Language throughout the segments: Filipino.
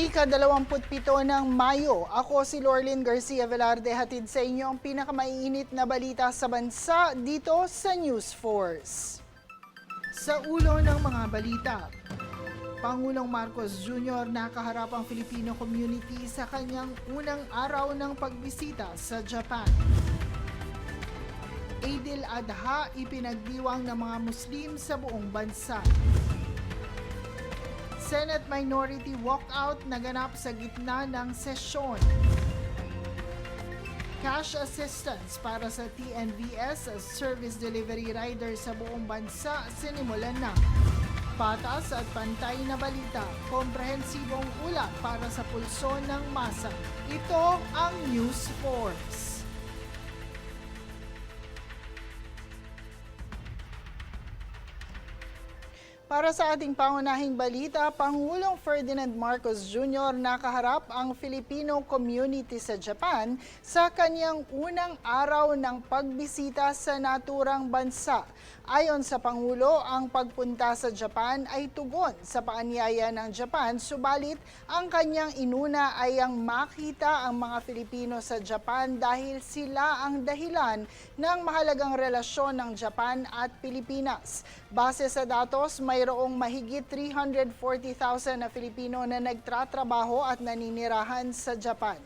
Ika-27 ng Mayo, ako si Lorlyn Garcia Velarde, hatid sa inyo ang pinakamaiinit na balita sa bansa dito sa News Force. Sa ulo ng mga balita, Pangulong Marcos Jr. nakaharap ang Filipino community sa kanyang unang araw ng pagbisita sa Japan. Eid al-Adha ipinagdiwang ng mga Muslim sa buong bansa. Senate Minority Walkout naganap sa gitna ng sesyon. Cash assistance para sa TNVS service delivery rider sa buong bansa sinimulan na. Patas at pantay na balita, komprehensibong ulat para sa pulso ng masa. Ito ang News Force. Para sa ating pangunahing balita, Pangulong Ferdinand Marcos Jr. nakaharap ang Filipino community sa Japan sa kanyang unang araw ng pagbisita sa naturang bansa. Ayon sa Pangulo, ang pagpunta sa Japan ay tugon sa paanyaya ng Japan, subalit ang kanyang inuna ay ang makita ang mga Filipino sa Japan dahil sila ang dahilan ng mahalagang relasyon ng Japan at Pilipinas. Base sa datos, mayroong mahigit 340,000 na Filipino na nagtatrabaho at naninirahan sa Japan.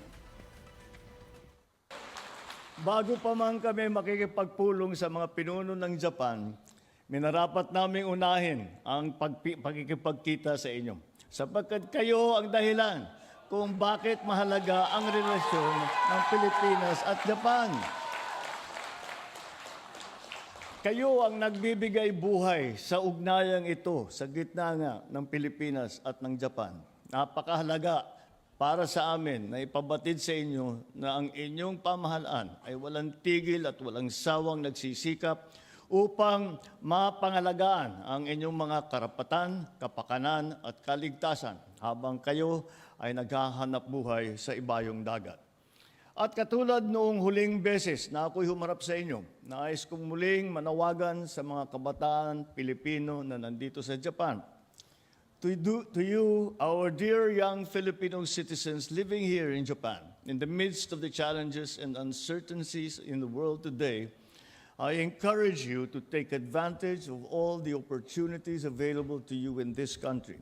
Bago pa man kami makikipagpulong sa mga pinuno ng Japan, minarapat naming unahin ang pagkikipagkita sa inyo. Sapagkat kayo ang dahilan kung bakit mahalaga ang relasyon ng Pilipinas at Japan. Kayo ang nagbibigay buhay sa ugnayang ito sa gitna nga ng Pilipinas at ng Japan. Napakahalaga para sa amin na ipabatid sa inyo na ang inyong pamahalaan ay walang tigil at walang sawang nagsisikap upang mapangalagaan ang inyong mga karapatan, kapakanan at kaligtasan habang kayo ay naghahanap buhay sa ibayong dagat. At katulad noong huling beses na ako'y humarap sa inyo, nais kong muling manawagan sa mga kabataan Pilipino na nandito sa Japan. To you, our dear young Filipino citizens living here in Japan, in the midst of the challenges and uncertainties in the world today, I encourage you to take advantage of all the opportunities available to you in this country.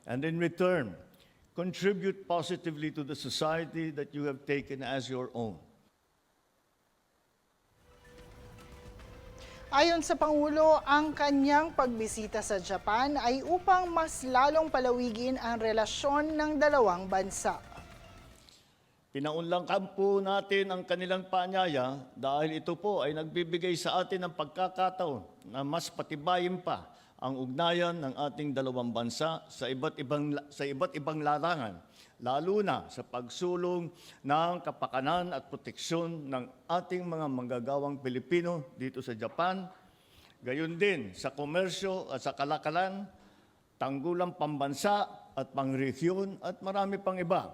And in return, contribute positively to the society that you have taken as your own. Ayon sa Pangulo, ang kanyang pagbisita sa Japan ay upang mas lalong palawigin ang relasyon ng dalawang bansa. Pinaunlangkan po natin ang kanilang paanyaya dahil ito po ay nagbibigay sa atin ng pagkakataon na mas patibayin pa ang ugnayan ng ating dalawang bansa sa iba't ibang larangan, lalo na sa pagsulong ng kapakanan at proteksyon ng ating mga manggagawang Pilipino dito sa Japan, gayon din sa komersyo at sa kalakalan, tanggulang pambansa at pangrehiyon at marami pang iba.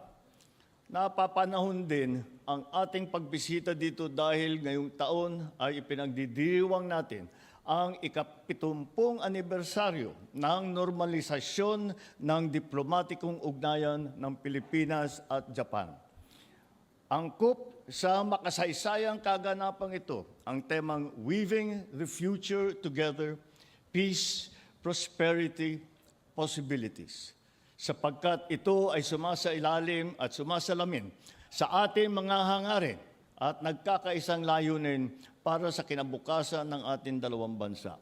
Napapanahon din ang ating pagbisita dito dahil ngayong taon ay ipinagdiriwang natin ang ika-70 anibersaryo ng normalisasyon ng diplomatikong ugnayan ng Pilipinas at Japan. Angkop sa makasaysayang kaganapang ito ang temang Weaving the Future Together, Peace, Prosperity, Possibilities. Sapagkat ito ay sumasailalim at sumasalamin sa ating mga hangarin at nagkakaisang layunin para sa kinabukasan ng ating dalawang bansa.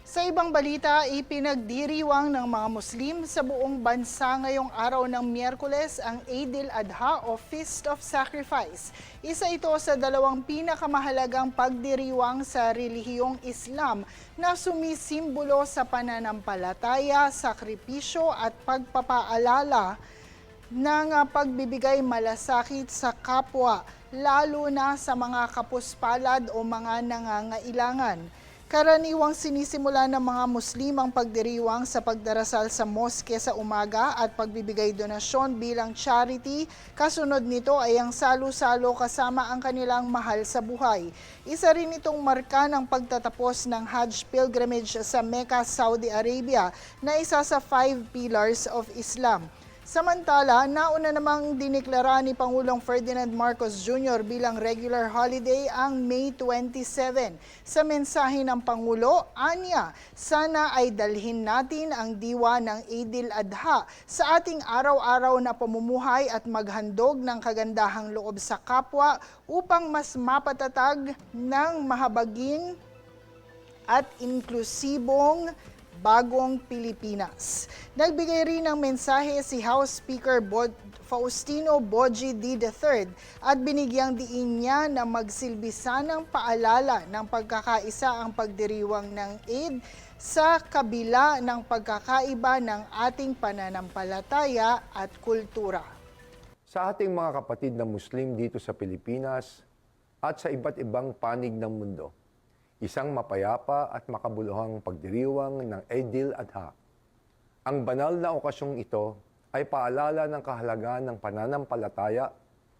Sa ibang balita, ipinagdiriwang ng mga Muslim sa buong bansa ngayong araw ng Miyerkules ang Eid al-Adha o Feast of Sacrifice. Isa ito sa dalawang pinakamahalagang pagdiriwang sa relihiyong Islam na sumisimbolo sa pananampalataya, sakripisyo at pagpapaalala ng pagbibigay malasakit sa kapwa, lalo na sa mga kapuspalad o mga nangangailangan. Karaniwang sinisimula ng mga Muslim ang pagdiriwang sa pagdarasal sa moske sa umaga at pagbibigay donasyon bilang charity. Kasunod nito ay ang salo-salo kasama ang kanilang mahal sa buhay. Isa rin itong marka ng pagtatapos ng Hajj pilgrimage sa Mecca, Saudi Arabia na isa sa 5 pillars of Islam. Samantala, nauna namang diniklara ni Pangulong Ferdinand Marcos Jr. bilang regular holiday ang May 27. Sa mensahe ng Pangulo, anya, sana ay dalhin natin ang diwa ng Eidil Adha sa ating araw-araw na pamumuhay at maghandog ng kagandahang loob sa kapwa upang mas mapatatag ng mahabaging at inklusibong bagong Pilipinas. Nagbigay rin ng mensahe si House Speaker Faustino Boji D. III at binigyang diin niya na magsilbi sanang paalala ng pagkakaisa ang pagdiriwang ng Eid sa kabila ng pagkakaiba ng ating pananampalataya at kultura. Sa ating mga kapatid na Muslim dito sa Pilipinas at sa iba't ibang panig ng mundo, isang mapayapa at makabuluhang pagdiriwang ng Eidil Adha. Ang banal na okasyong ito ay paalala ng kahalagahan ng pananampalataya,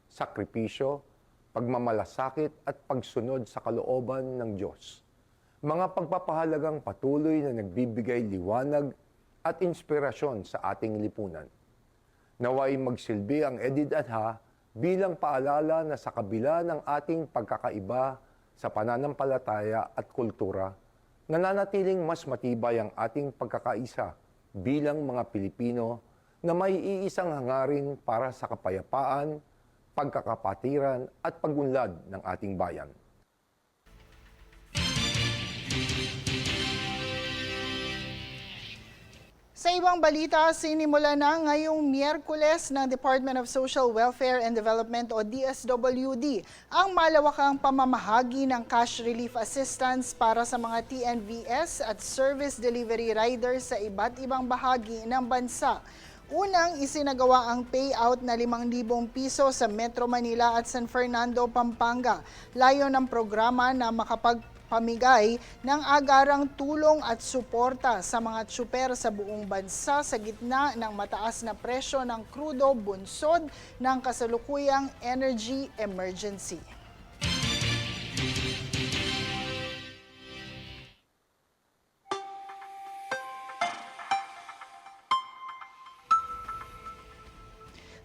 sakripisyo, pagmamalasakit at pagsunod sa kalooban ng Diyos. Mga pagpapahalagang patuloy na nagbibigay liwanag at inspirasyon sa ating lipunan. Naway magsilbi ang Eidil Adha bilang paalala na sa kabila ng ating pagkakaiba sa pananampalataya at kultura, nananatiling mas matibay ang ating pagkakaisa bilang mga Pilipino na may iisang hangarin para sa kapayapaan, pagkakapatiran at pagunlad ng ating bayan. Sa ibang balita, sinimula na ngayong Miyerkules ng Department of Social Welfare and Development o DSWD ang malawakang pamamahagi ng cash relief assistance para sa mga TNVS at service delivery riders sa iba't ibang bahagi ng bansa. Unang isinagawa ang payout na 5,000 piso sa Metro Manila at San Fernando, Pampanga. Layo ng programa na makapagpamigay ng agarang tulong at suporta sa mga tsuper sa buong bansa sa gitna ng mataas na presyo ng krudo bunsod ng kasalukuyang energy emergency.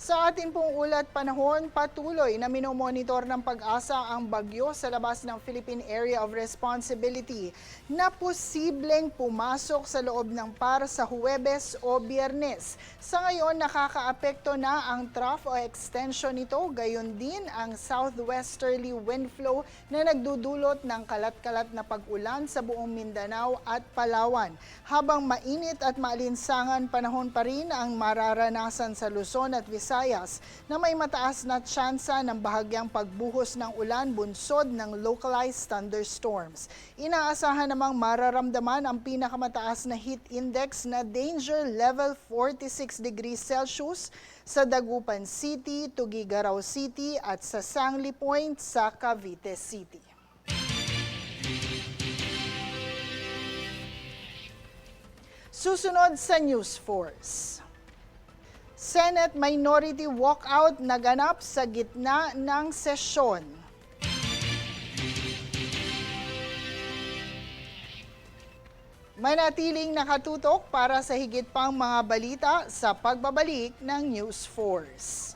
Sa ating pong ulat panahon, patuloy na minomonitor ng pag-asa ang bagyo sa labas ng Philippine Area of Responsibility na posibleng pumasok sa loob ng PAR sa Huwebes o Biyernes. Sa ngayon, nakakaapekto na ang trough o extension nito, gayon din ang southwesterly wind flow na nagdudulot ng kalat-kalat na pag-ulan sa buong Mindanao at Palawan. Habang mainit at maalinsangan panahon pa rin ang mararanasan sa Luzon at Visayas na may mataas na tsansa ng bahagyang pagbuhos ng ulan bunsod ng localized thunderstorms. Inaasahan namang mararamdaman ang pinakamataas na heat index na danger level 46 degrees Celsius sa Dagupan City, Tuguegarao City at sa Sangli Point sa Cavite City. Susunod sa News Force. Senate Minority Walkout naganap sa gitna ng sesyon. Manatiling nakatutok para sa higit pang mga balita sa pagbabalik ng News Force.